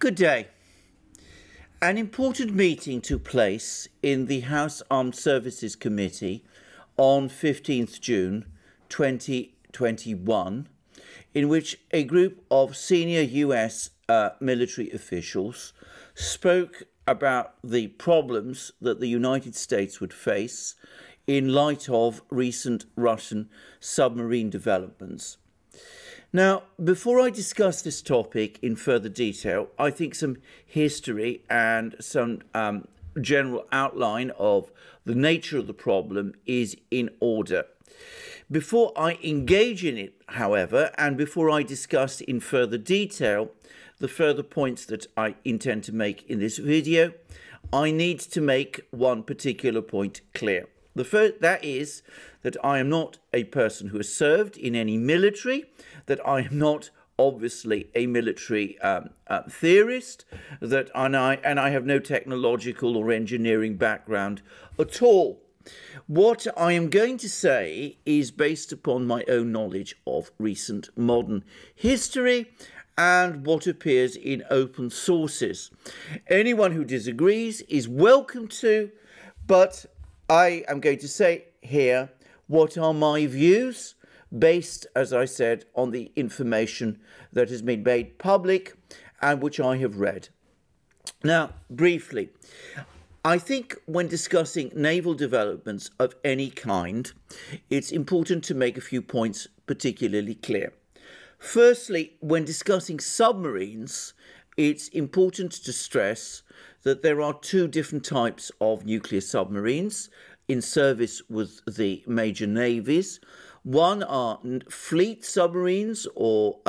Good day. An important meeting took place in the House Armed Services Committee on 15th June 2021, in which a group of senior US military officials spoke about the problems that the United States would face in light of recent Russian submarine developments. Now, before I discuss this topic in further detail, I think some history and some general outline of the nature of the problem is in order. Before I engage in it, however, and before I discuss in further detail the further points that I intend to make in this video, I need to make one particular point clear. The first, that is that I am not a person who has served in any military, that I am not obviously a military theorist, and I have no technological or engineering background at all. What I am going to say is based upon my own knowledge of recent modern history and what appears in open sources. Anyone who disagrees is welcome to, but I am going to say here what are my views based, as I said, on the information that has been made public and which I have read. Now, briefly, I think when discussing naval developments of any kind, it's important to make a few points particularly clear. Firstly, when discussing submarines, it's important to stress that there are two different types of nuclear submarines in service with the major navies. One are fleet submarines or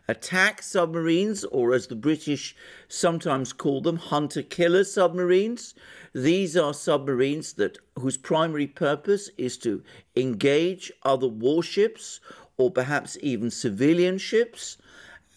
attack submarines, or as the British sometimes call them, hunter-killer submarines. These are submarines whose primary purpose is to engage other warships or perhaps even civilian ships.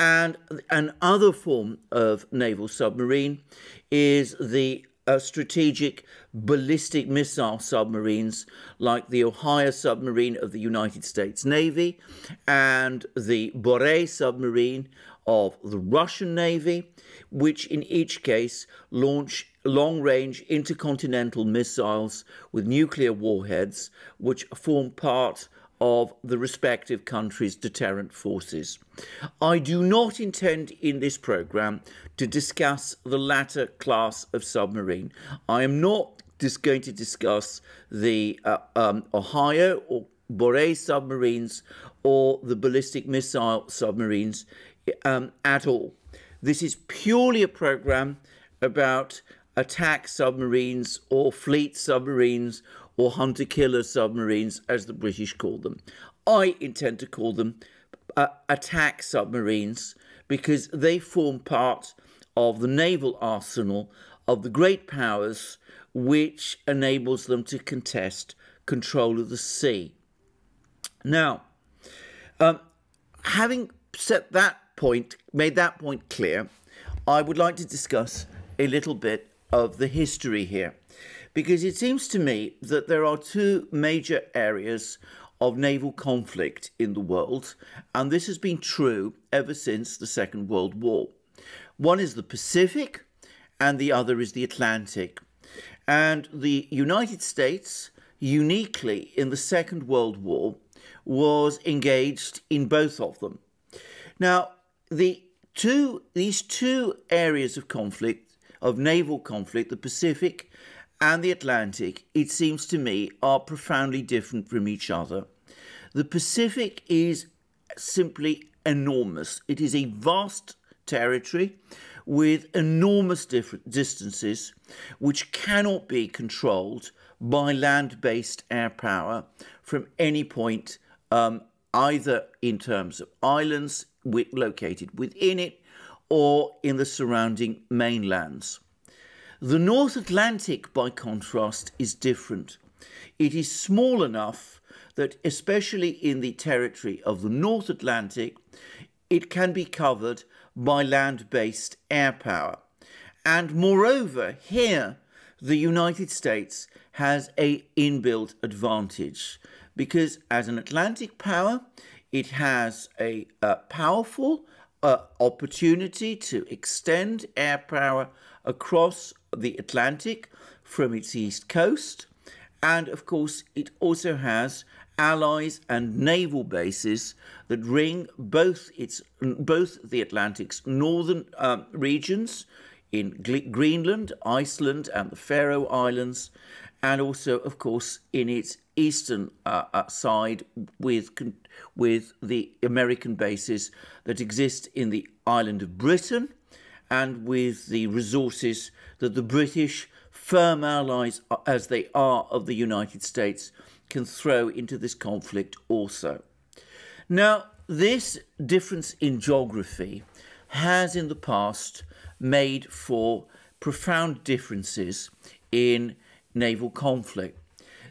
And an other form of naval submarine is the strategic ballistic missile submarines, like the Ohio submarine of the United States Navy and the Mercouris submarine of the Russian Navy, which in each case launch long-range intercontinental missiles with nuclear warheads, which form part of the respective countries' deterrent forces. I do not intend in this programme to discuss the latter class of submarine. I am not just going to discuss the Ohio or Mercouris submarines or the ballistic missile submarines at all. This is purely a programme about attack submarines or fleet submarines or hunter-killer submarines, as the British call them. I intend to call them attack submarines because they form part of the naval arsenal of the great powers, which enables them to contest control of the sea. Now, having set that point, made that point clear, I would like to discuss a little bit of the history here, because it seems to me that there are two major areas of naval conflict in the world, and this has been true ever since the Second World War. One is the Pacific, and the other is the Atlantic. And the United States, uniquely in the Second World War, was engaged in both of them. Now, these two areas of conflict, of naval conflict, the Pacific and the Atlantic, it seems to me, are profoundly different from each other. The Pacific is simply enormous. It is a vast territory with enormous different distances, which cannot be controlled by land-based air power from any point, either in terms of islands located within it or in the surrounding mainlands. The North Atlantic, by contrast, is different. It is small enough that, especially in the territory of the North Atlantic, it can be covered by land-based air power. And moreover, here, the United States has an inbuilt advantage because as an Atlantic power, it has a powerful opportunity to extend air power across the Atlantic from its east coast. And of course, it also has allies and naval bases that ring both the Atlantic's northern regions in Greenland, Iceland, and the Faroe Islands, and also, of course, in its eastern side with the American bases that exist in the island of Britain, and with the resources that the British, firm allies as they are of the United States, can throw into this conflict also. Now, this difference in geography has in the past made for profound differences in naval conflict.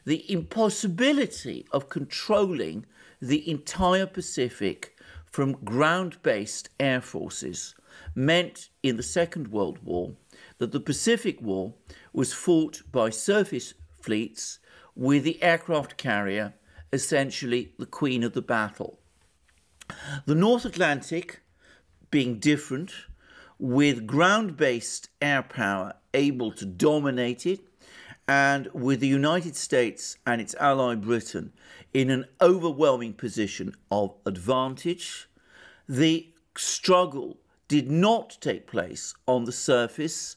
The impossibility of controlling the entire Pacific from ground-based air forces meant in the Second World War that the Pacific War was fought by surface fleets with the aircraft carrier essentially the queen of the battle. The North Atlantic being different, with ground-based air power able to dominate it, and with the United States and its ally Britain in an overwhelming position of advantage, the struggle did not take place on the surface,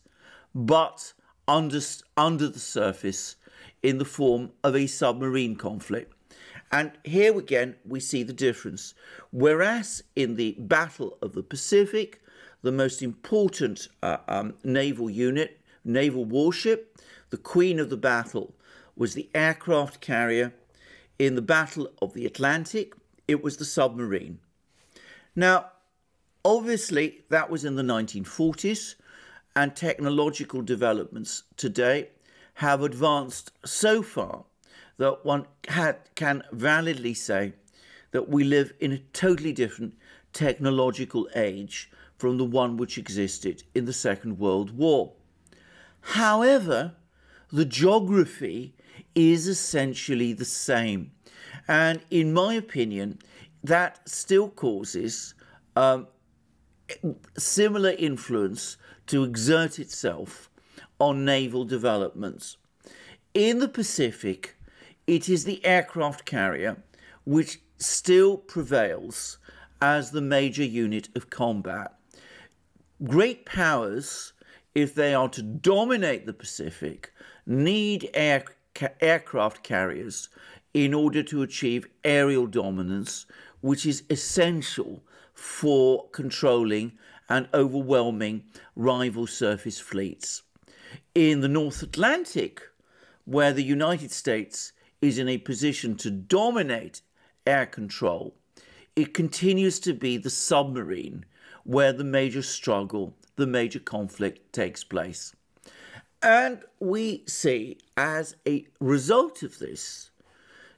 but under the surface in the form of a submarine conflict. And here again, we see the difference. Whereas in the Battle of the Pacific, the most important naval unit, naval warship, the queen of the battle, was the aircraft carrier. In the Battle of the Atlantic, it was the submarine. Now, obviously, that was in the 1940s, and technological developments today have advanced so far that one can validly say that we live in a totally different technological age from the one which existed in the Second World War. However, the geography is essentially the same. And in my opinion, that still causes similar influence to exert itself on naval developments. In the Pacific, it is the aircraft carrier which still prevails as the major unit of combat. Great powers, if they are to dominate the Pacific, need aircraft carriers in order to achieve aerial dominance, which is essential for controlling and overwhelming rival surface fleets. In the North Atlantic, where the United States is in a position to dominate air control, it continues to be the submarine where the major struggle, the major conflict takes place. And we see, as a result of this,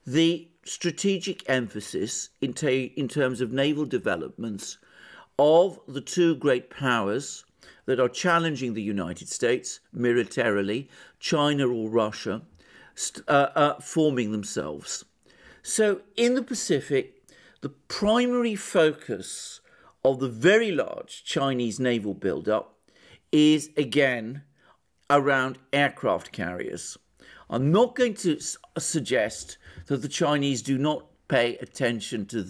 the strategic emphasis in terms of naval developments of the two great powers that are challenging the United States militarily, China or Russia, forming themselves. So in the Pacific, the primary focus of the very large Chinese naval buildup is again around aircraft carriers. I'm not going to suggest that the Chinese do not pay attention to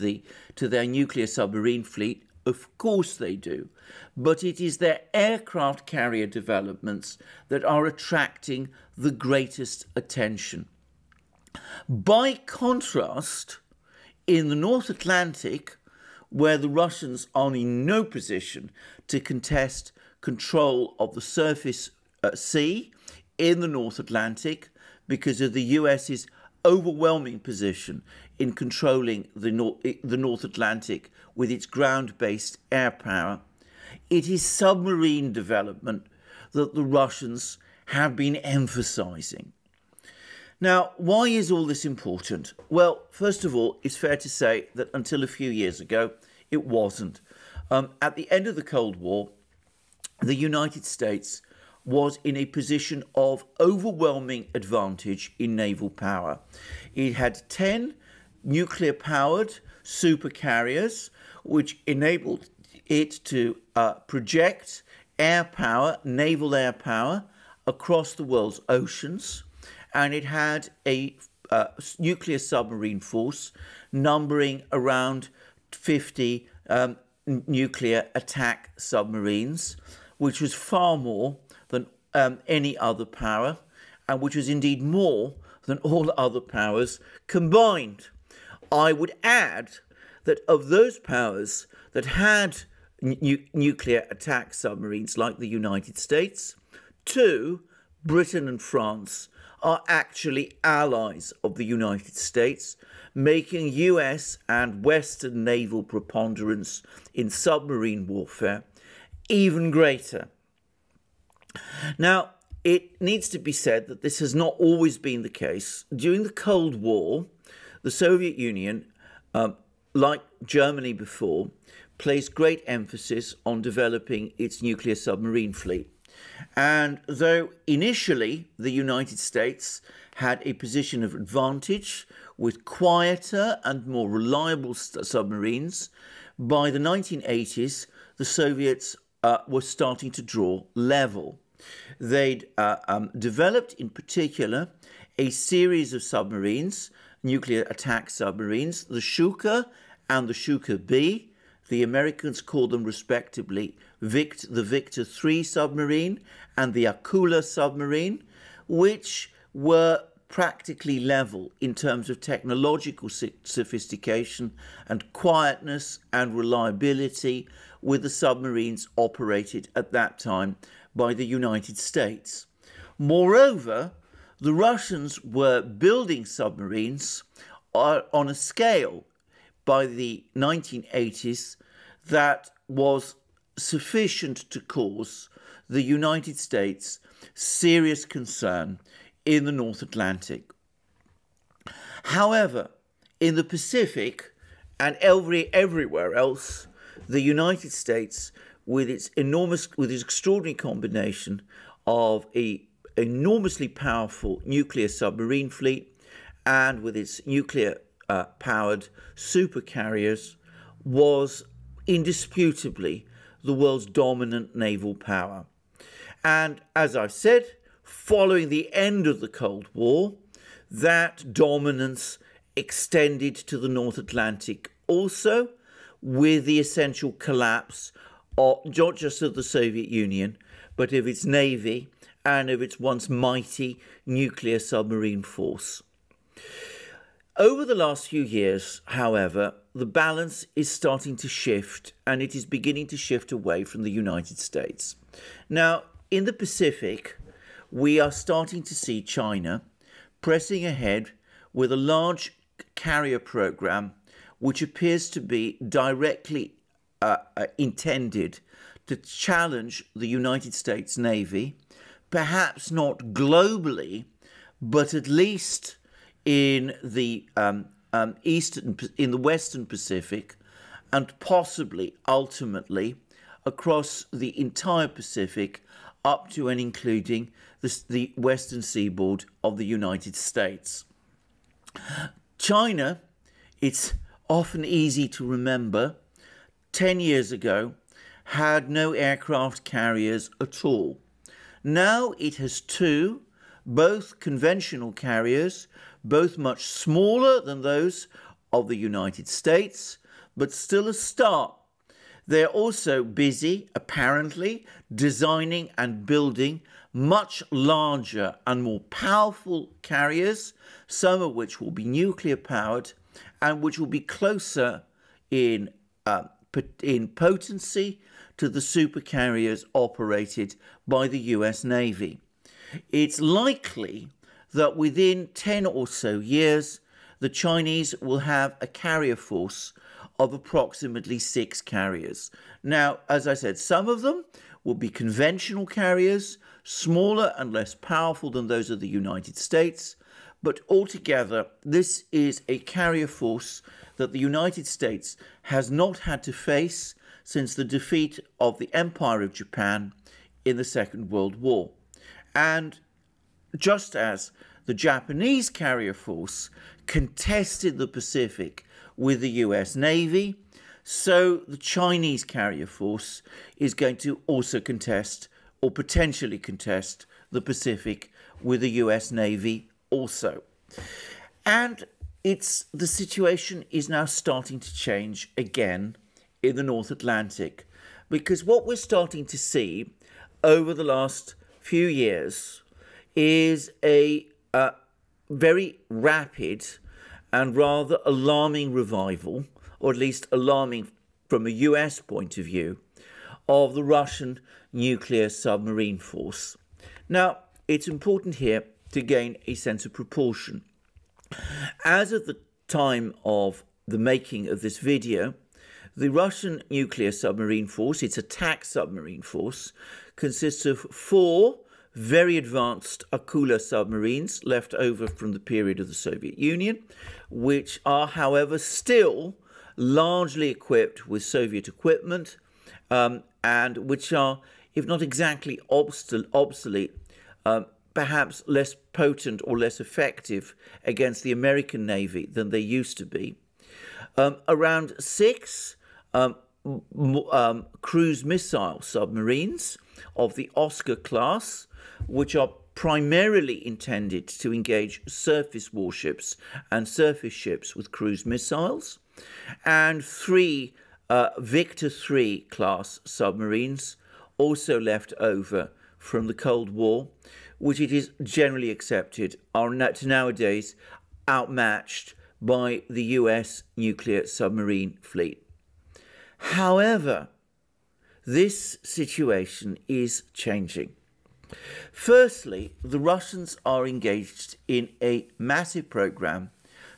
their nuclear submarine fleet. Of course they do. But it is their aircraft carrier developments that are attracting the greatest attention. By contrast, in the North Atlantic, where the Russians are in no position to contest control of the surface sea in the North Atlantic because of the US's overwhelming position in controlling the North Atlantic with its ground-based air power, it is submarine development that the Russians have been emphasizing. Now, why is all this important? Well, first of all, it's fair to say that until a few years ago, it wasn't. At the end of the Cold War, the United States was in a position of overwhelming advantage in naval power. It had 10 nuclear-powered supercarriers, which enabled it to project air power, naval air power, across the world's oceans, and it had a nuclear submarine force numbering around 50 nuclear attack submarines, which was far more than any other power, and which was indeed more than all other powers combined. I would add that of those powers that had nuclear attack submarines like the United States, 2, Britain and France, are actually allies of the United States, making US and Western naval preponderance in submarine warfare even greater. Now, it needs to be said that this has not always been the case. During the Cold War, the Soviet Union, like Germany before, placed great emphasis on developing its nuclear submarine fleet. And though initially the United States had a position of advantage with quieter and more reliable submarines, by the 1980s, the Soviets were starting to draw level. They'd developed, in particular, a series of submarines, nuclear attack submarines, the Shuka and the Shuka B. The Americans called them respectively the Victor III submarine and the Akula submarine, which were practically level in terms of technological sophistication and quietness and reliability with the submarines operated at that time by the United States. Moreover, the Russians were building submarines on a scale by the 1980s that was sufficient to cause the United States serious concern in the North Atlantic. However, in the Pacific and everywhere else, the United States, with its extraordinary combination of an enormously powerful nuclear submarine fleet and with its nuclear powered supercarriers, was indisputably the world's dominant naval power. And as I've said, following the end of the Cold War, that dominance extended to the North Atlantic also, with the essential collapse of not just of the Soviet Union, but of its navy and of its once mighty nuclear submarine force. Over the last few years, however, the balance is starting to shift, and it is beginning to shift away from the United States. Now, in the Pacific, we are starting to see China pressing ahead with a large carrier program which appears to be directly intended to challenge the United States Navy, perhaps not globally, but at least in the Western Pacific, and possibly ultimately across the entire Pacific, up to and including the western seaboard of the United States. China, it's often easy to remember, 10 years ago had no aircraft carriers at all. Now it has 2, both conventional carriers, both much smaller than those of the United States, but still a start. They're also busy, apparently, designing and building much larger and more powerful carriers, some of which will be nuclear powered and which will be closer in potency to the supercarriers operated by the US Navy. It's likely that within 10 or so years, the Chinese will have a carrier force of approximately 6 carriers. Now, as I said, some of them will be conventional carriers, smaller and less powerful than those of the United States, but altogether, this is a carrier force that the United States has not had to face since the defeat of the Empire of Japan in the Second World War. And just as the Japanese carrier force contested the Pacific with the US Navy, So the Chinese carrier force is going to also contest, or potentially contest, the Pacific with the US Navy also. And the situation is now starting to change again in the North Atlantic, because what we're starting to see over the last few years is a very rapid and rather alarming revival, or at least alarming from a US point of view, of the Russian nuclear submarine force. Now, it's important here to gain a sense of proportion. As of the time of the making of this video, the Russian nuclear submarine force, its attack submarine force, consists of 4 very advanced Akula submarines left over from the period of the Soviet Union, which are, however, still largely equipped with Soviet equipment, and which are, if not exactly obsolete, perhaps less potent or less effective against the American Navy than they used to be. Around 6 cruise missile submarines of the Oscar class, which are primarily intended to engage surface warships and surface ships with cruise missiles, and 3 Victor III class submarines, also left over from the Cold War, which it is generally accepted are nowadays outmatched by the US nuclear submarine fleet. However, this situation is changing. Firstly, the Russians are engaged in a massive program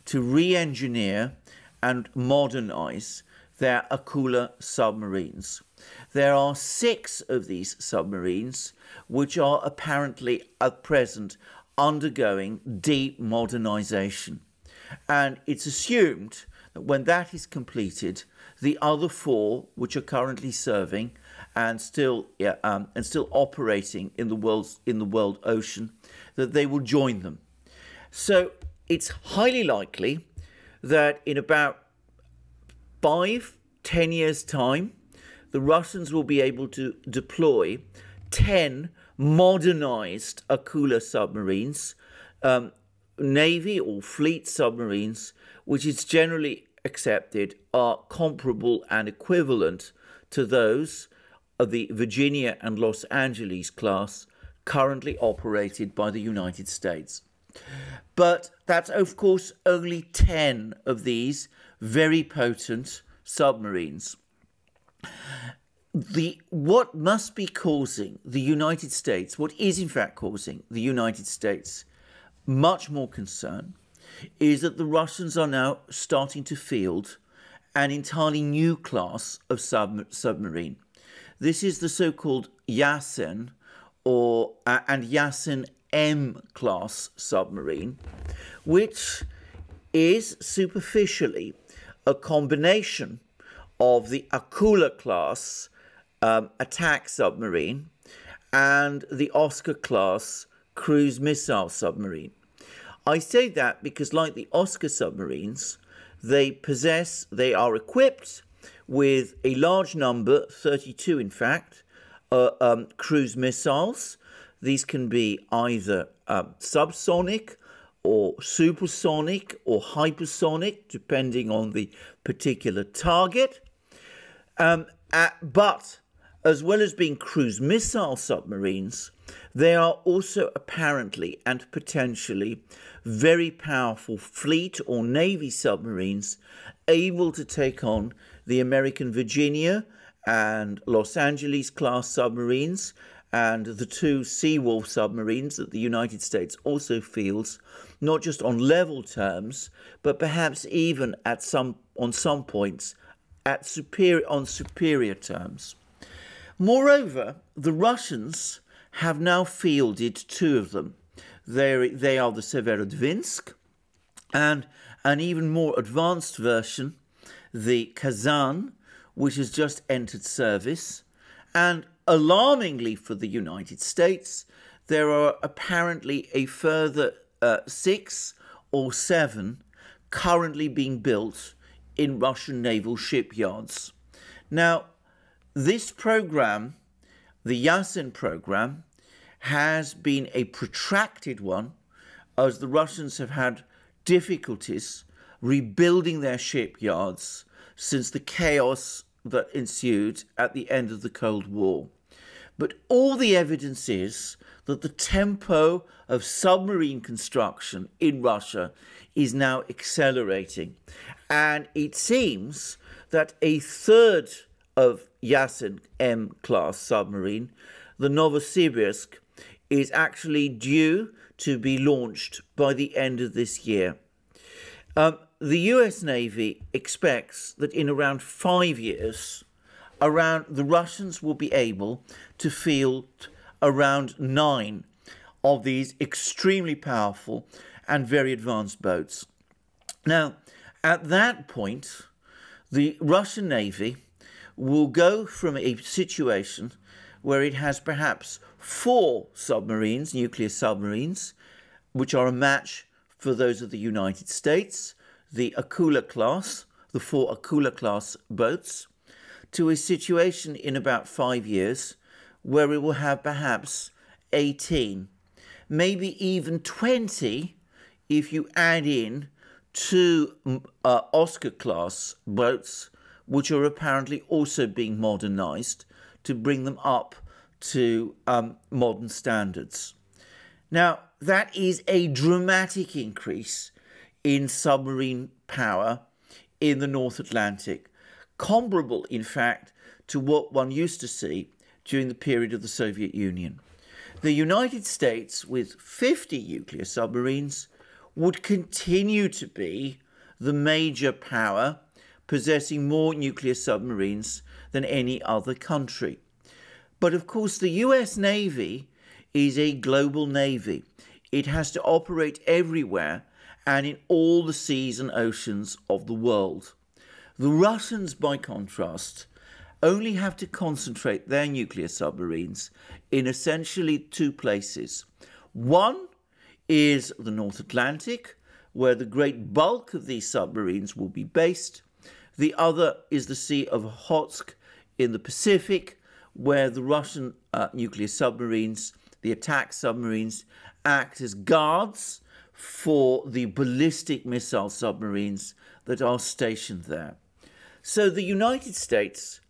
to re-engineer and modernize their Akula submarines. There are 6 of these submarines which are apparently at present undergoing deep modernization. And it's assumed that when that is completed, the other 4, which are currently serving and still operating in the world ocean, that they will join them. So it's highly likely that in about 5-10 years' time, the Russians will be able to deploy 10 modernized Akula submarines, Navy or fleet submarines, which is generally accepted are comparable and equivalent to those of the Virginia and Los Angeles class currently operated by the United States. But that's, of course, only 10 of these very potent submarines. What must be causing the United States, what is in fact causing the United States much more concern, is that the Russians are now starting to field an entirely new class of submarine. This is the so-called Yasen and Yasen M class submarine, which is superficially a combination of the Akula class attack submarine and the Oscar class cruise missile submarine. I say that because, like the Oscar submarines, they are equipped with a large number, 32 in fact, cruise missiles. These can be either subsonic or supersonic or hypersonic, depending on the particular target. But as well as being cruise missile submarines, they are also apparently and potentially very powerful fleet or navy submarines able to take on the American Virginia and Los Angeles class submarines and the 2 Seawolf submarines that the United States also fields, not just on level terms, but perhaps even on some points on superior terms. Moreover, the Russians have now fielded 2 of them. They are the Severodvinsk and an even more advanced version, the Kazan, which has just entered service. And alarmingly for the United States, there are apparently a further 6 or 7 currently being built in Russian naval shipyards. Now, this program, the Yasen program, has been a protracted one, as the Russians have had difficulties rebuilding their shipyards since the chaos that ensued at the end of the Cold War. But all the evidence is that the tempo of submarine construction in Russia is now accelerating. And it seems that a third of Yasen M-class submarine, the Novosibirsk, is actually due to be launched by the end of this year. The US Navy expects that in around 5 years, the Russians will be able to field around 9 of these extremely powerful and very advanced boats. Now, at that point, the Russian Navy will go from a situation where it has perhaps 4 submarines, nuclear submarines, which are a match for those of the United States, the Akula class, the 4 Akula class boats, to a situation in about 5 years where it will have perhaps 18, maybe even 20 if you add in 2 Oscar class boats, which are apparently also being modernized to bring them up to modern standards. Now, that is a dramatic increase in submarine power in the North Atlantic, comparable, in fact, to what one used to see during the period of the Soviet Union. The United States, with 50 nuclear submarines, would continue to be the major power, possessing more nuclear submarines than any other country. But of course, the US Navy is a global navy. It has to operate everywhere and in all the seas and oceans of the world. The Russians, by contrast, only have to concentrate their nuclear submarines in essentially 2 places. One is the North Atlantic, where the great bulk of these submarines will be based. The other is the Sea of Okhotsk in the Pacific, where the Russian nuclear submarines, the attack submarines, act as guards for the ballistic missile submarines that are stationed there. So the United States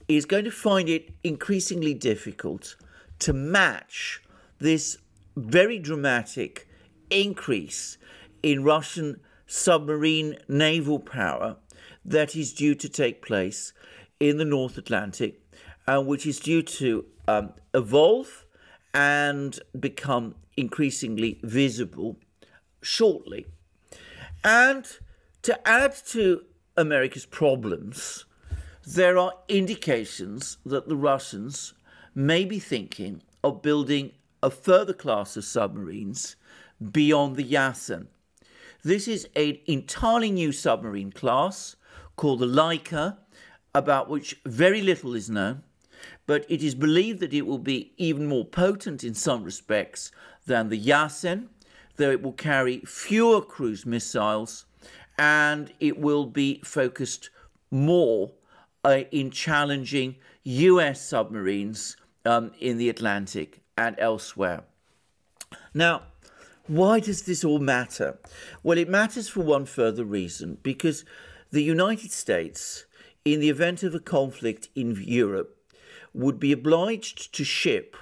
is going to find it increasingly difficult to match this very dramatic increase in Russian submarine naval power that is due to take place in the North Atlantic, and which is due to evolve and become increasingly visible shortly. And to add to America's problems, there are indications that the Russians may be thinking of building a further class of submarines beyond the Yasen. This is an entirely new submarine class called the Laika, about which very little is known, but it is believed that it will be even more potent in some respects than the Yasen, though it will carry fewer cruise missiles, and it will be focused more in challenging US submarines in the Atlantic and elsewhere. Now, why does this all matter? Well, it matters for one further reason, because the United States, in the event of a conflict in Europe, would be obliged to ship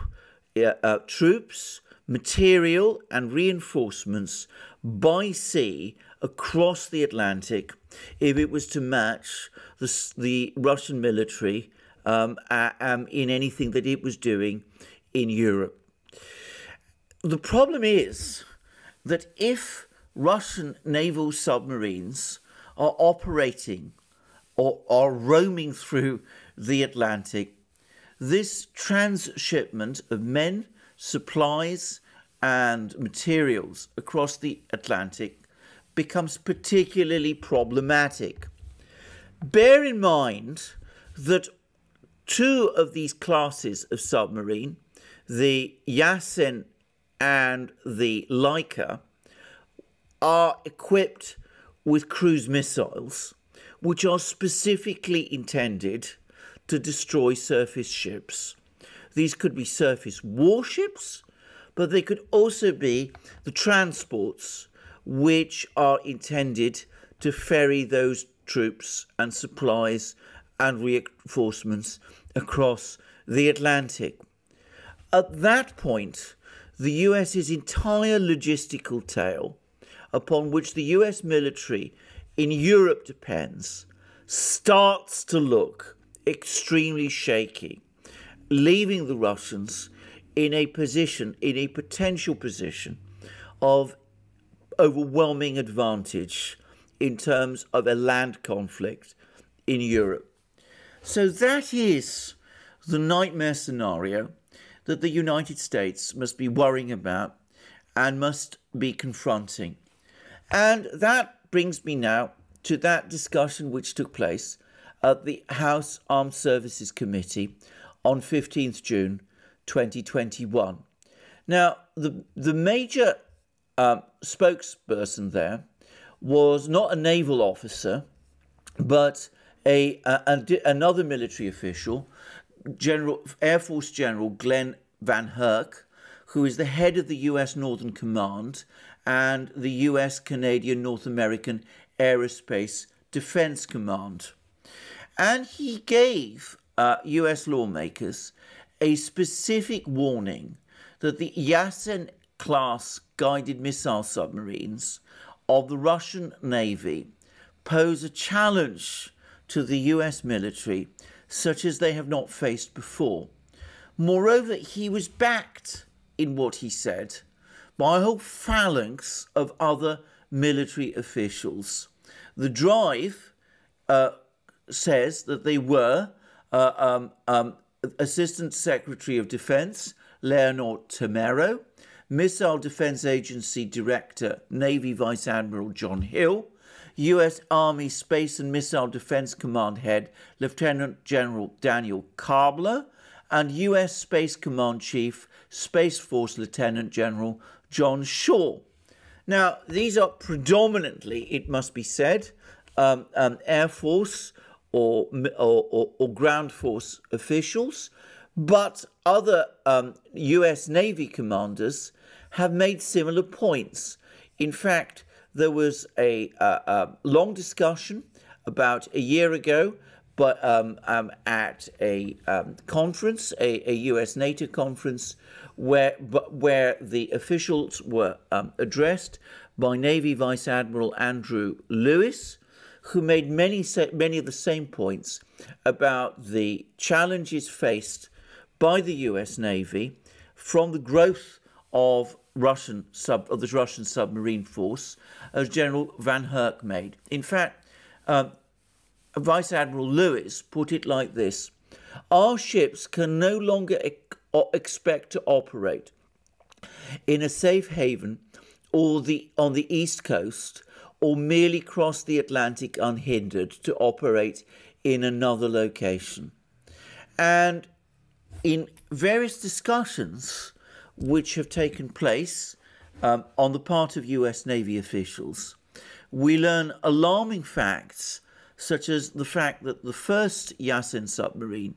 troops, material and reinforcements by sea across the Atlantic if it was to match the Russian military in anything that it was doing in Europe. The problem is that if Russian naval submarines are operating or are roaming through the Atlantic, this transshipment of men, supplies and materials across the Atlantic becomes particularly problematic. Bear in mind that 2 of these classes of submarine, the Yasen and the Laika, are equipped with cruise missiles, which are specifically intended to destroy surface ships. These could be surface warships, but they could also be the transports which are intended to ferry those troops and supplies and reinforcements across the Atlantic. At that point, the US's entire logistical tail, upon which the US military in Europe depends, starts to look extremely shaky, leaving the Russians in a potential position of overwhelming advantage in terms of a land conflict in Europe. So that is the nightmare scenario that the United States must be worrying about and must be confronting. And that brings me now to that discussion which took place at the House Armed Services Committee on 15th June 2021. Now, the major spokesperson there was not a naval officer, but another military official, Air Force General Glenn Van Herk, who is the head of the US Northern Command and the US Canadian North American Aerospace Defense Command. And he gave US lawmakers a specific warning that the Yasen class guided missile submarines of the Russian Navy pose a challenge to the US military such as they have not faced before. Moreover, he was backed in what he said by a whole phalanx of other military officials. The Drive says that they were Assistant Secretary of Defense Leonard Temero, Missile Defense Agency Director Navy Vice Admiral John Hill, U.S. Army Space and Missile Defense Command Head Lieutenant General Daniel Kabler, and U.S. Space Command Chief Space Force Lieutenant General John Shaw. Now, these are predominantly, it must be said, Air Force or ground force officials, but other US Navy commanders have made similar points. In fact, there was a long discussion about a year ago, but at a conference, a US NATO conference, where the officials were addressed by Navy Vice Admiral Andrew Lewis, who made many of the same points about the challenges faced by the US Navy from the growth of the Russian submarine force, as General Van Herk made. In fact, Vice Admiral Lewis put it like this: our ships can no longer expect to operate in a safe haven or on the East Coast, or merely cross the Atlantic unhindered to operate in another location. And in various discussions which have taken place on the part of US Navy officials, we learn alarming facts, such as the fact that the first Yasen submarine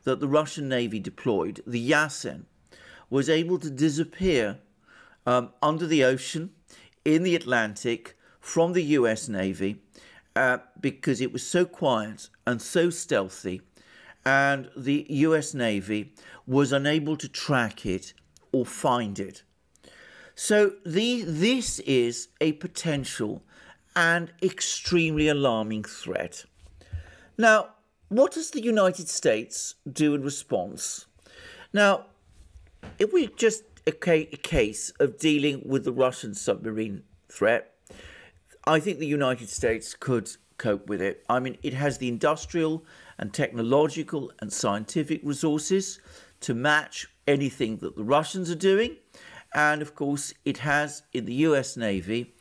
that the Russian Navy deployed, the Yasen, was able to disappear under the ocean in the Atlantic from the US Navy because it was so quiet and so stealthy, and the US Navy was unable to track it or find it. So this is a potential and extremely alarming threat. Now, what does the United States do in response? Now, if we just a case of dealing with the Russian submarine threat, I think the United States could cope with it. I mean, it has the industrial and technological and scientific resources to match anything that the Russians are doing. And of course, it has in the US Navy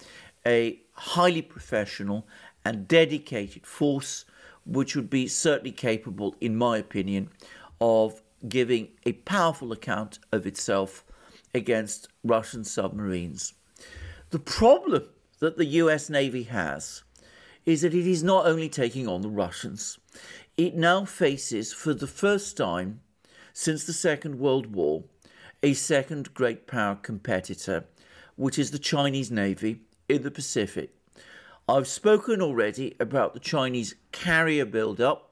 a highly professional and dedicated force, which would be certainly capable, in my opinion, of giving a powerful account of itself against Russian submarines. The problem that the US Navy has is that it is not only taking on the Russians. It now faces, for the first time since the Second World War, a second great power competitor, which is the Chinese Navy in the Pacific. I've spoken already about the Chinese carrier build-up,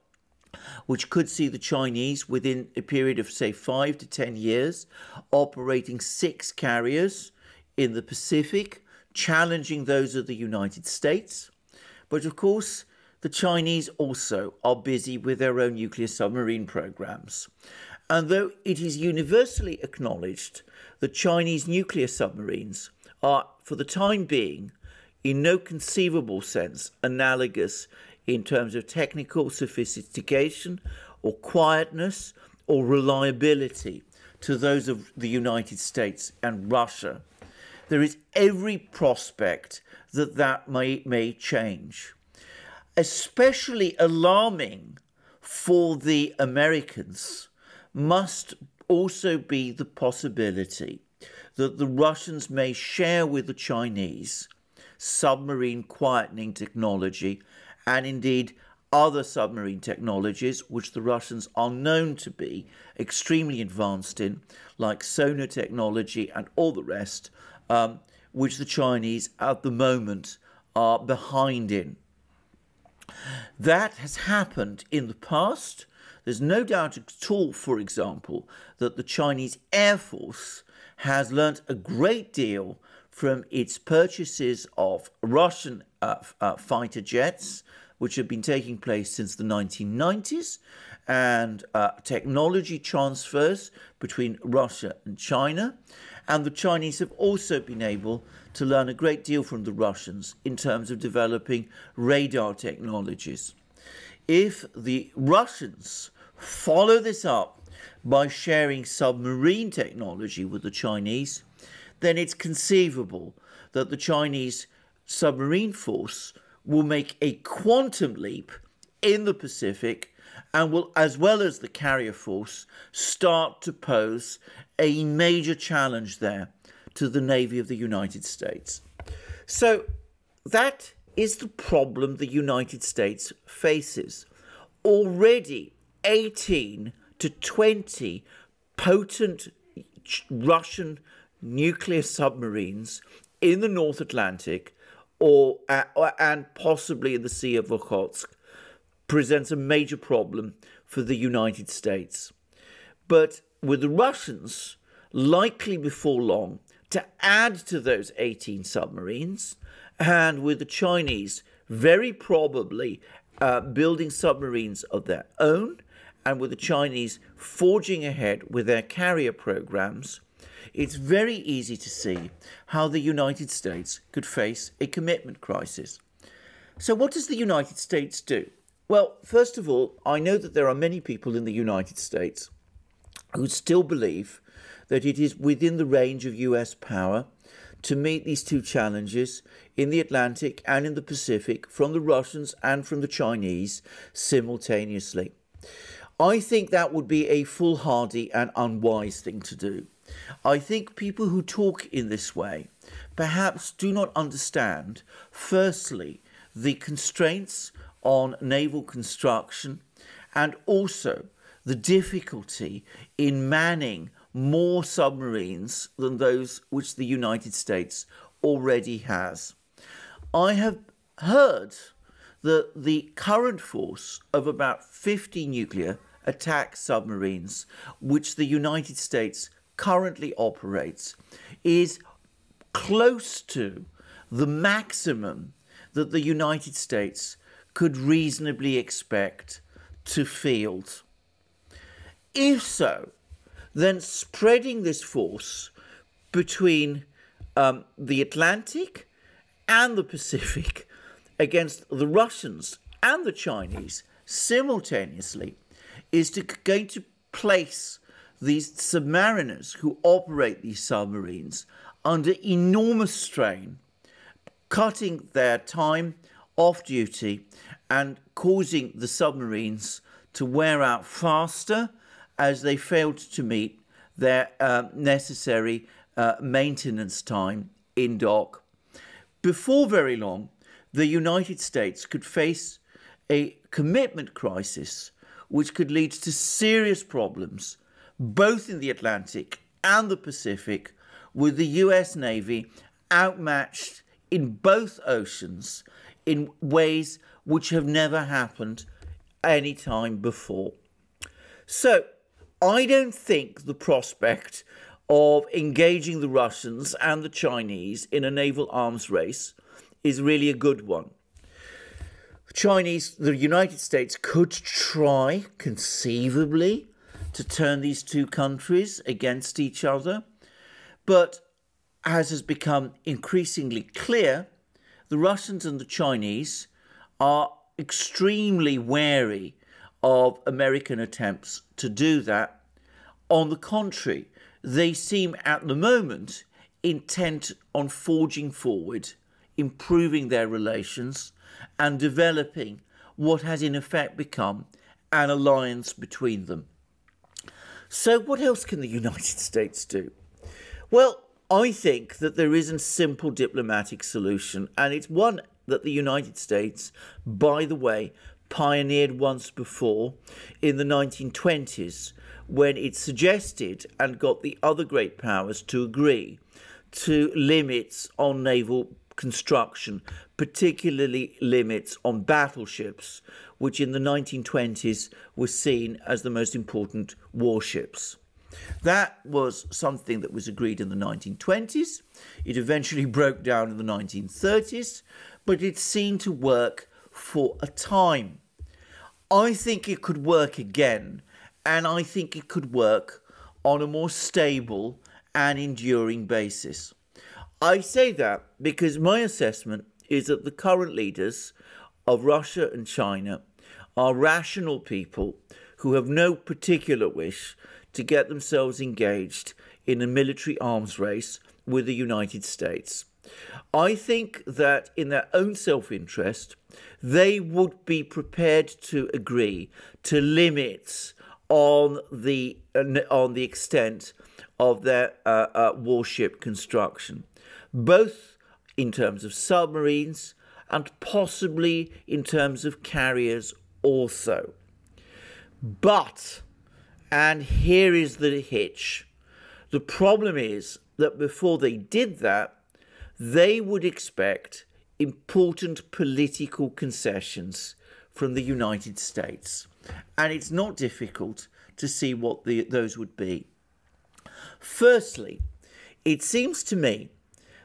which could see the Chinese, within a period of, say, 5 to 10 years, operating 6 carriers in the Pacific, challenging those of the United States. But of course, the Chinese also are busy with their own nuclear submarine programs. And though it is universally acknowledged that Chinese nuclear submarines are, for the time being, in no conceivable sense analogous in terms of technical sophistication or quietness or reliability to those of the United States and Russia, there is every prospect that that may change. Especially alarming for the Americans must also be the possibility that the Russians may share with the Chinese submarine quietening technology and indeed other submarine technologies which the Russians are known to be extremely advanced in, like sonar technology and all the rest, which the Chinese at the moment are behind in. That has happened in the past. There's no doubt at all, for example, that the Chinese Air Force has learnt a great deal from its purchases of Russian fighter jets, which have been taking place since the 1990s, and technology transfers between Russia and China. And the Chinese have also been able to learn a great deal from the Russians in terms of developing radar technologies. If the Russians follow this up by sharing submarine technology with the Chinese, then it's conceivable that the Chinese submarine force will make a quantum leap in the Pacific and will, as well as the carrier force, start to pose a major challenge there to the Navy of the United States. So that is the problem the United States faces. Already 18 to 20 potent Russian nuclear submarines in the North Atlantic and possibly in the Sea of Okhotsk presents a major problem for the United States. But with the Russians likely before long to add to those 18 submarines, and with the Chinese very probably building submarines of their own, and with the Chinese forging ahead with their carrier programs, it's very easy to see how the United States could face a commitment crisis. So what does the United States do? Well, first of all, I know that there are many people in the United States who still believe that it is within the range of US power to meet these two challenges in the Atlantic and in the Pacific from the Russians and from the Chinese simultaneously. I think that would be a foolhardy and unwise thing to do. I think people who talk in this way perhaps do not understand, firstly, the constraints on naval construction and also the difficulty in manning more submarines than those which the United States already has. I have heard that the current force of about 50 nuclear attack submarines which the United States currently operates is close to the maximum that the United States could reasonably expect to field. If so, then spreading this force between the Atlantic and the Pacific against the Russians and the Chinese simultaneously is going to place these submariners who operate these submarines under enormous strain, cutting their time off duty and causing the submarines to wear out faster as they failed to meet their necessary maintenance time in dock. Before very long, the United States could face a commitment crisis which could lead to serious problems both in the Atlantic and the Pacific, with the US Navy outmatched in both oceans in ways which have never happened any time before. So I don't think the prospect of engaging the Russians and the Chinese in a naval arms race is really a good one. The United States could try, conceivably, to turn these two countries against each other, but as has become increasingly clear, the Russians and the Chinese are extremely wary of American attempts to do that. On the contrary, they seem at the moment intent on forging forward, improving their relations, and developing what has in effect become an alliance between them. So what else can the United States do? Well, I think that there is a simple diplomatic solution, and it's one that the United States, by the way, pioneered once before in the 1920s, when it suggested and got the other great powers to agree to limits on naval construction, particularly limits on battleships, which in the 1920s were seen as the most important warships. That was something that was agreed in the 1920s. It eventually broke down in the 1930s, but it seemed to work for a time. I think it could work again, and I think it could work on a more stable and enduring basis. I say that because my assessment is that the current leaders of Russia and China are rational people who have no particular wish to get themselves engaged in a military arms race with the United States. I think that in their own self-interest, they would be prepared to agree to limits on the extent of their warship construction, both in terms of submarines and possibly in terms of carriers also. But, and here is the hitch, the problem is that before they did that, they would expect important political concessions from the United States. And it's not difficult to see what those would be. Firstly, it seems to me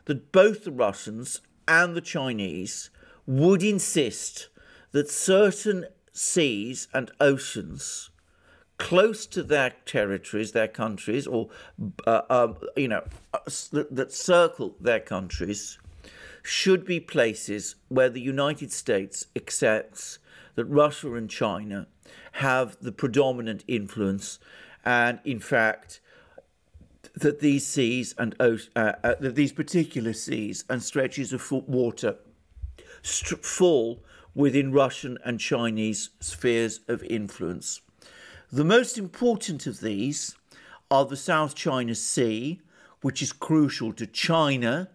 that both the Russians and the Chinese would insist that certain seas and oceans close to their territories, their countries, or that circle their countries, should be places where the United States accepts that Russia and China have the predominant influence, and in fact that these seas and that these particular seas and stretches of water fall within Russian and Chinese spheres of influence. The most important of these are the South China Sea, which is crucial to China,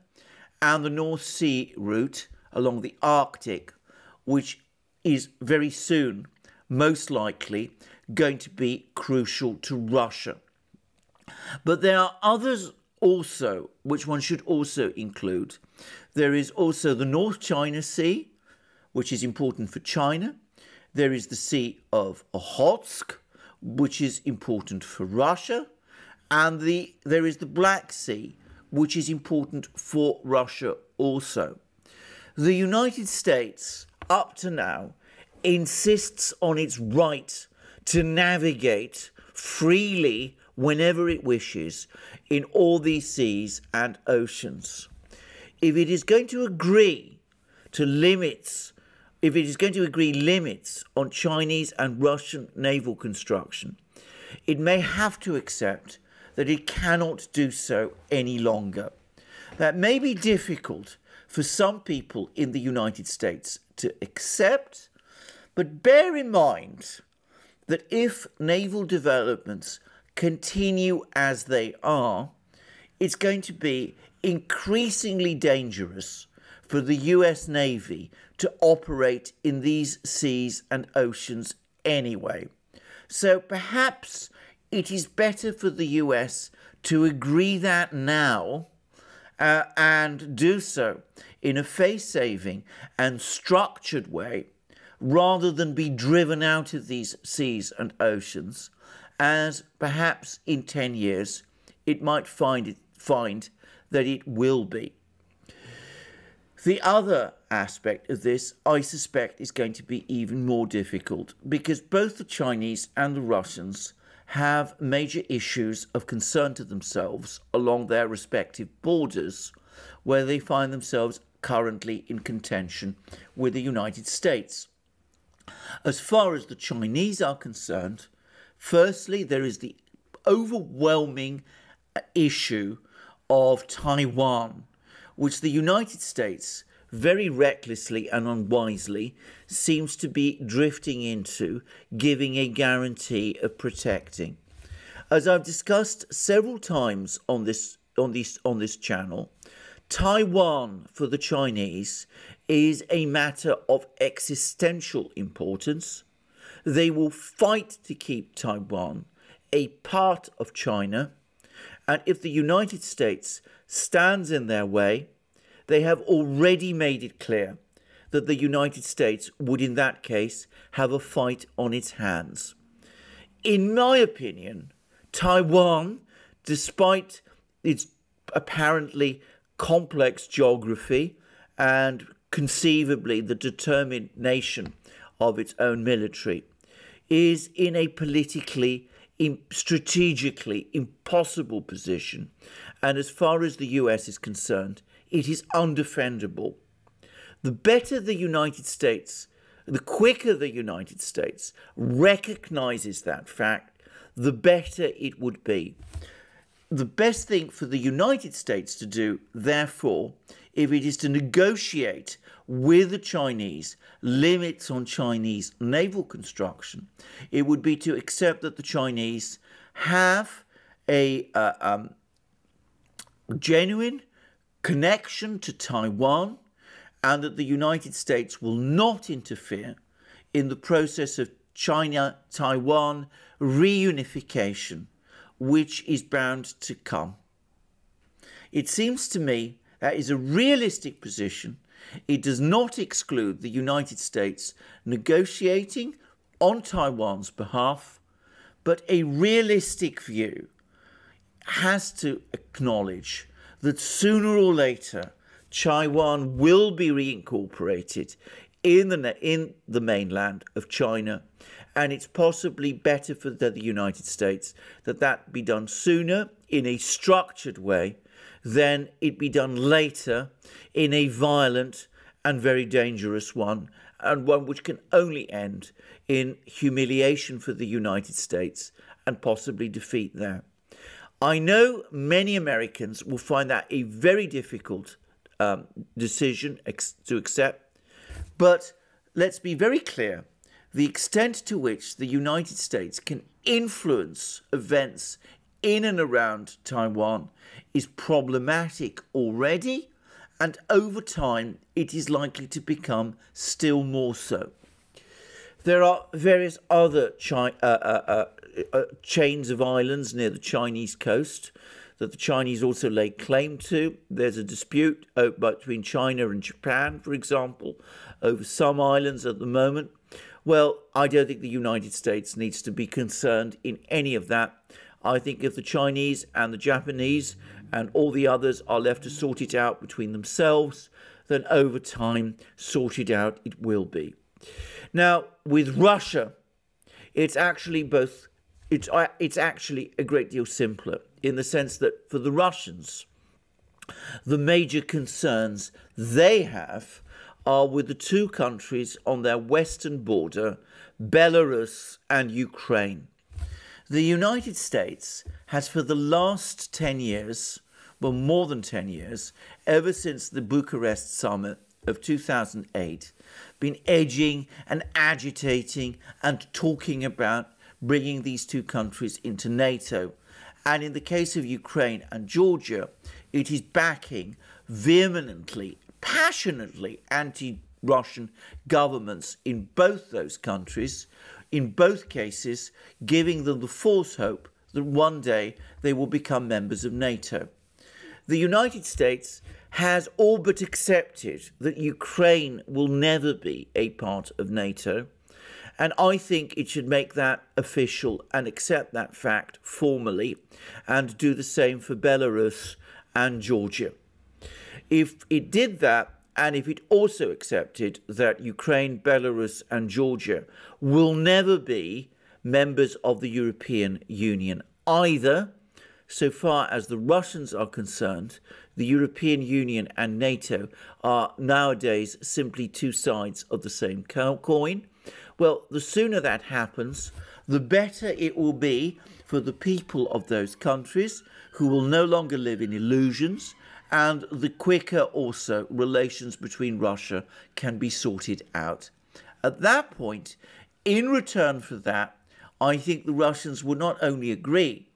and the North Sea route along the Arctic, which is very soon, most likely, going to be crucial to Russia. But there are others also, which one should also include. There is also the North China Sea, which is important for China. There is the Sea of Okhotsk, which is important for Russia. And there is the Black Sea, which is important for Russia also. The United States, up to now, insists on its right to navigate freely whenever it wishes in all these seas and oceans. If it is going to agree to limits, if it is going to agree limits on Chinese and Russian naval construction, it may have to accept that it cannot do so any longer. That may be difficult for some people in the United States to accept, but bear in mind that if naval developments continue as they are, it's going to be increasingly dangerous for the US Navy to operate in these seas and oceans anyway. So perhaps it is better for the US to agree that now and do so in a face-saving and structured way, rather than be driven out of these seas and oceans, as perhaps in 10 years it might find that it will be. The other aspect of this, I suspect, is going to be even more difficult, because both the Chinese and the Russians have major issues of concern to themselves along their respective borders, where they find themselves currently in contention with the United States. As far as the Chinese are concerned, firstly, there is the overwhelming issue of Taiwan, which the United States very recklessly and unwisely seems to be drifting into, giving a guarantee of protecting. As I've discussed several times on this channel, Taiwan for the Chinese is a matter of existential importance. They will fight to keep Taiwan a part of China, and if the United States stands in their way, they have already made it clear that the United States would in that case have a fight on its hands. In my opinion, Taiwan, despite its apparently complex geography and conceivably the determination of its own military, is in a politically, strategically impossible position, and as far as the US is concerned, it is undefendable. The better the United States, the quicker the United States recognizes that fact, the better it would be. The best thing for the United States to do, therefore, if it is to negotiate with the Chinese limits on Chinese naval construction, it would be to accept that the Chinese have a genuine connection to Taiwan, and that the United States will not interfere in the process of China-Taiwan reunification, which is bound to come. It seems to me that is a realistic position. It does not exclude the United States negotiating on Taiwan's behalf, but a realistic view has to acknowledge that sooner or later Taiwan will be reincorporated in the mainland of China, and it's possibly better for the United States that be done sooner in a structured way than it be done later in a violent and very dangerous one, and one which can only end in humiliation for the United States and possibly defeat there. I know many Americans will find that a very difficult decision to accept, but let's be very clear. The extent to which the United States can influence events in and around Taiwan is problematic already, and over time it is likely to become still more so. There are various other chains of islands near the Chinese coast that the Chinese also lay claim to. There's a dispute between China and Japan, for example, over some islands at the moment. Well, I don't think the United States needs to be concerned in any of that. I think if the Chinese and the Japanese and all the others are left to sort it out between themselves, then over time, sorted out it will be. Now, with Russia, it's actually a great deal simpler, in the sense that for the Russians, the major concerns they have are with the two countries on their western border, Belarus and Ukraine. The United States has for the last 10 years, well, more than 10 years, ever since the Bucharest summit of 2008, been edging and agitating and talking about bringing these two countries into NATO. And in the case of Ukraine and Georgia, it is backing vehemently, passionately anti-Russian governments in both those countries, in both cases giving them the false hope that one day they will become members of NATO. The United States has all but accepted that Ukraine will never be a part of NATO, and I think it should make that official and accept that fact formally and do the same for Belarus and Georgia. If it did that, and if it also accepted that Ukraine, Belarus and Georgia will never be members of the European Union either, so far as the Russians are concerned, the European Union and NATO are nowadays simply two sides of the same coin. Well, the sooner that happens, the better it will be for the people of those countries who will no longer live in illusions, and the quicker also relations between Russia can be sorted out. At that point, in return for that, I think the Russians would not only agree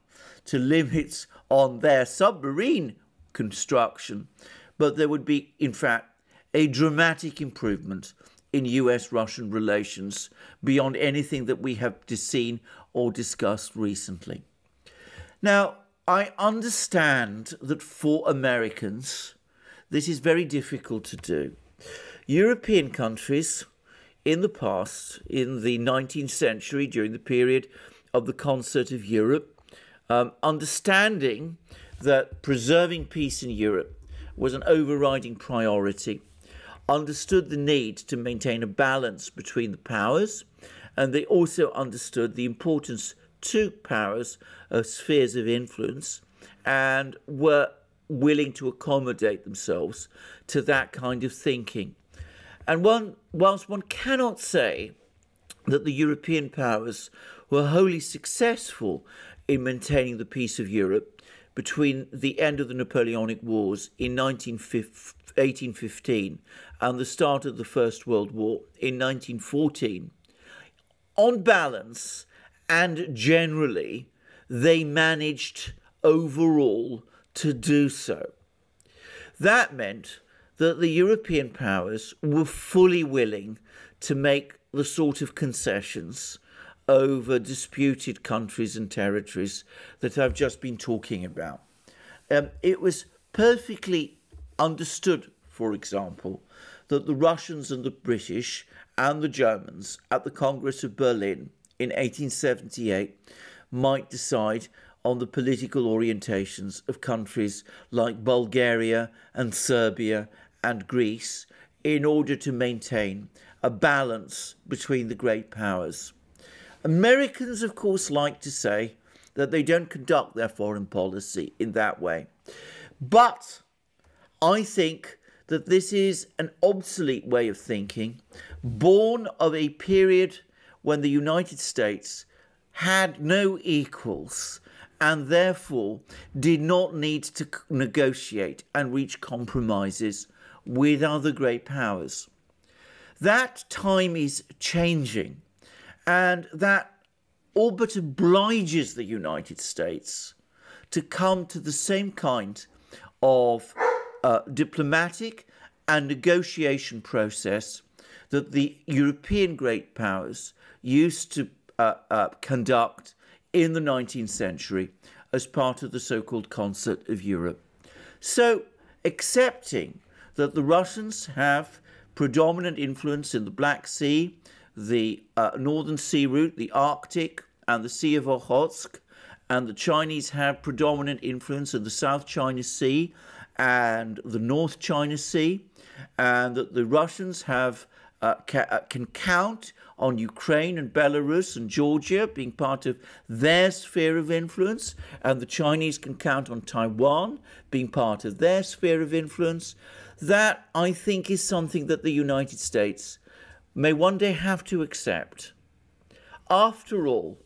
to limits on their submarine construction, but there would be, in fact, a dramatic improvement in US-Russian relations beyond anything that we have seen or discussed recently. Now, I understand that for Americans, this is very difficult to do. European countries in the past, in the 19th century, during the period of the Concert of Europe, understanding that preserving peace in Europe was an overriding priority, understood the need to maintain a balance between the powers, and they also understood the importance to powers of spheres of influence, and were willing to accommodate themselves to that kind of thinking. And whilst one cannot say that the European powers were wholly successful in maintaining the peace of Europe between the end of the Napoleonic Wars in 1815 and the start of the First World War in 1914, on balance and generally, they managed overall to do so. That meant that the European powers were fully willing to make the sort of concessions over disputed countries and territories that I've just been talking about. It was perfectly understood, for example, that the Russians and the British and the Germans at the Congress of Berlin in 1878 might decide on the political orientations of countries like Bulgaria and Serbia and Greece in order to maintain a balance between the great powers. Americans, of course, like to say that they don't conduct their foreign policy in that way. But I think that this is an obsolete way of thinking, born of a period when the United States had no equals and therefore did not need to negotiate and reach compromises with other great powers. That time is changing, and that all but obliges the United States to come to the same kind of diplomatic and negotiation process that the European great powers used to conduct in the 19th century as part of the so-called Concert of Europe. So, accepting that the Russians have predominant influence in the Black Sea, the Northern Sea route, the Arctic, and the Sea of Okhotsk, and the Chinese have predominant influence in the South China Sea and the North China Sea, and that the Russians have can count on Ukraine and Belarus and Georgia being part of their sphere of influence, and the Chinese can count on Taiwan being part of their sphere of influence. That, I think, is something that the United States may one day have to accept. After all,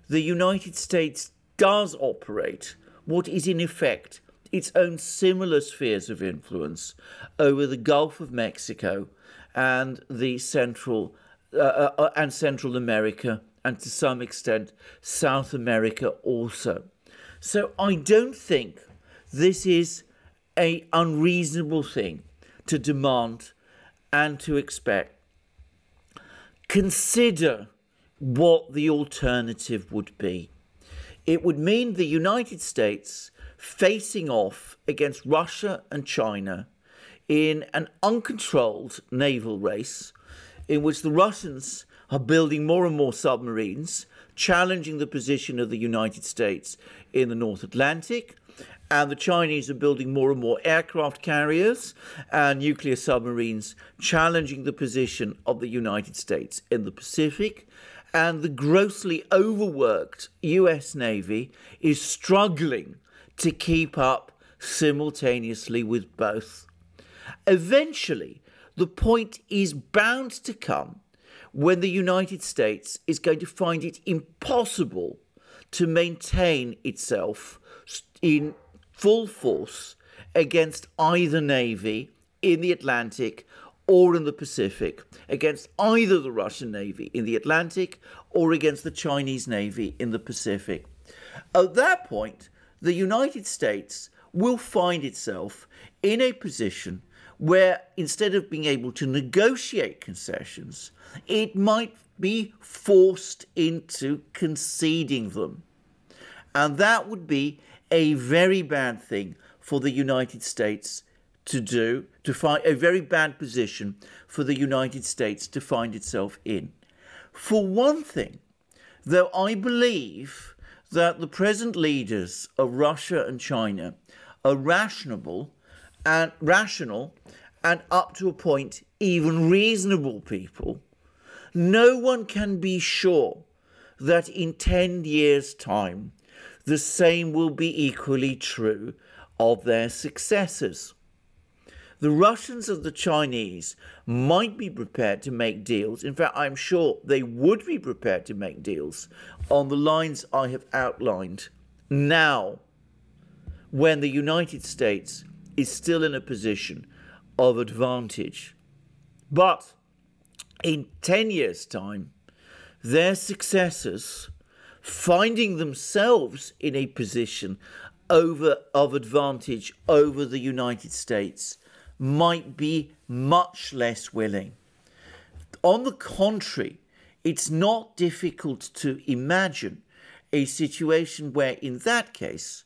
the United States does operate what is in effect its own similar spheres of influence over the Gulf of Mexico and the Central America, and to some extent South America also. So I don't think this is an unreasonable thing to demand and to expect. Consider what the alternative would be. It would mean the United States facing off against Russia and China in an uncontrolled naval race in which the Russians are building more and more submarines, challenging the position of the United States in the North Atlantic, and the Chinese are building more and more aircraft carriers and nuclear submarines, challenging the position of the United States in the Pacific. And the grossly overworked US Navy is struggling to keep up simultaneously with both. Eventually, the point is bound to come when the United States is going to find it impossible to maintain itself in full force against either navy in the Atlantic or in the Pacific, against either the Russian Navy in the Atlantic or against the Chinese Navy in the Pacific. At that point, the United States will find itself in a position where, instead of being able to negotiate concessions, it might be forced into conceding them. And that would be a very bad thing for the United States to do, to find a very bad position for the United States to find itself in. For one thing, though I believe that the present leaders of Russia and China are rational and up to a point even reasonable people, no one can be sure that in 10 years' time the same will be equally true of their successors. The Russians and the Chinese might be prepared to make deals. In fact, I'm sure they would be prepared to make deals on the lines I have outlined now, when the United States is still in a position of advantage. But in 10 years' time, their successors, finding themselves in a position of advantage over the United States, might be much less willing. On the contrary, it's not difficult to imagine a situation where, in that case,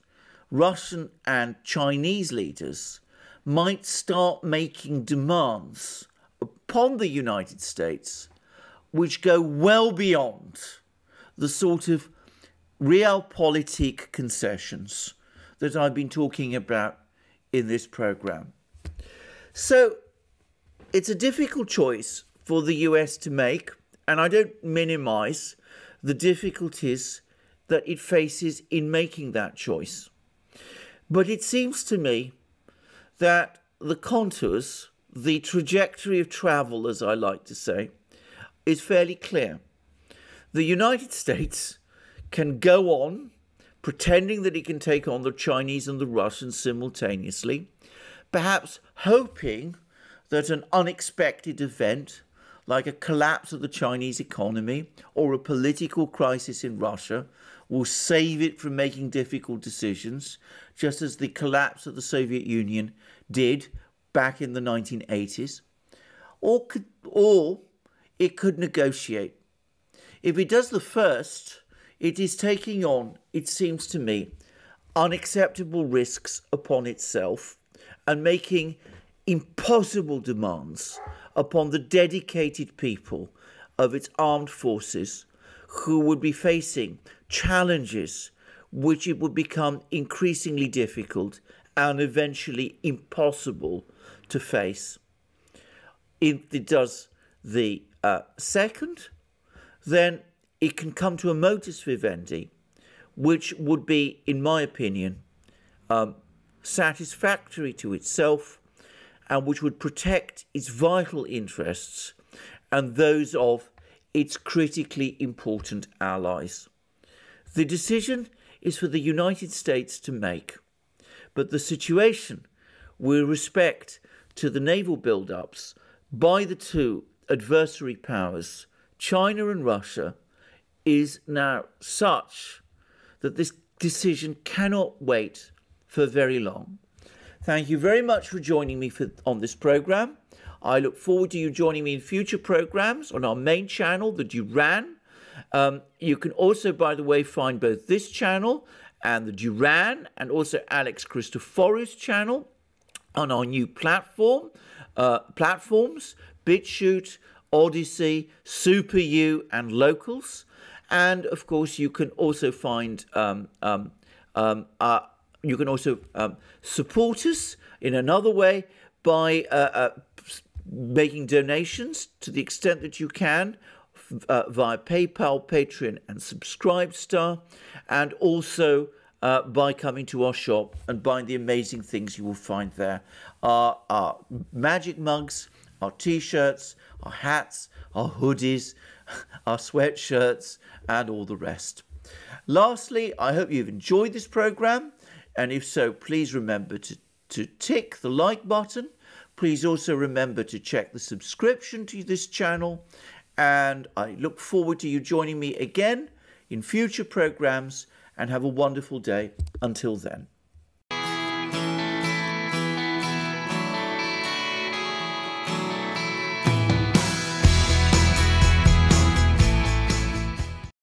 Russian and Chinese leaders might start making demands upon the United States which go well beyond the sort of realpolitik concessions that I've been talking about in this programme. So it's a difficult choice for the US to make, and I don't minimise the difficulties that it faces in making that choice. But it seems to me that the contours, the trajectory of travel, as I like to say, is fairly clear. The United States can go on pretending that it can take on the Chinese and the Russians simultaneously, perhaps hoping that an unexpected event like a collapse of the Chinese economy or a political crisis in Russia will save it from making difficult decisions, just as the collapse of the Soviet Union did back in the 1980s. Or it could negotiate. If it does the first, it is taking on, it seems to me, unacceptable risks upon itself and making impossible demands upon the dedicated people of its armed forces, who would be facing challenges which it would become increasingly difficult and eventually impossible to face. If it does the second, then it can come to a modus vivendi, which would be, in my opinion, satisfactory to itself, and which would protect its vital interests and those of its critically important allies. The decision is for the United States to make, but the situation with respect to the naval build-ups by the two adversary powers, China and Russia, is now such that this decision cannot wait for very long. Thank you very much for joining me on this program. I look forward to you joining me in future programs on our main channel, the Duran. You can also, by the way, find both this channel and the Duran and also Alex Christophorou's channel on our new platforms, BitChute, Odyssey, SuperU and Locals. And of course, you can also find support us in another way by making donations to the extent that you can via PayPal, Patreon and Subscribestar, and also by coming to our shop and buying the amazing things you will find there. Our magic mugs, our t-shirts, our hats, our hoodies, our sweatshirts and all the rest. Lastly, I hope you've enjoyed this program, and if so, please remember to tick the like button. Please also remember to check the subscription to this channel, and I look forward to you joining me again in future programs, and have a wonderful day until then.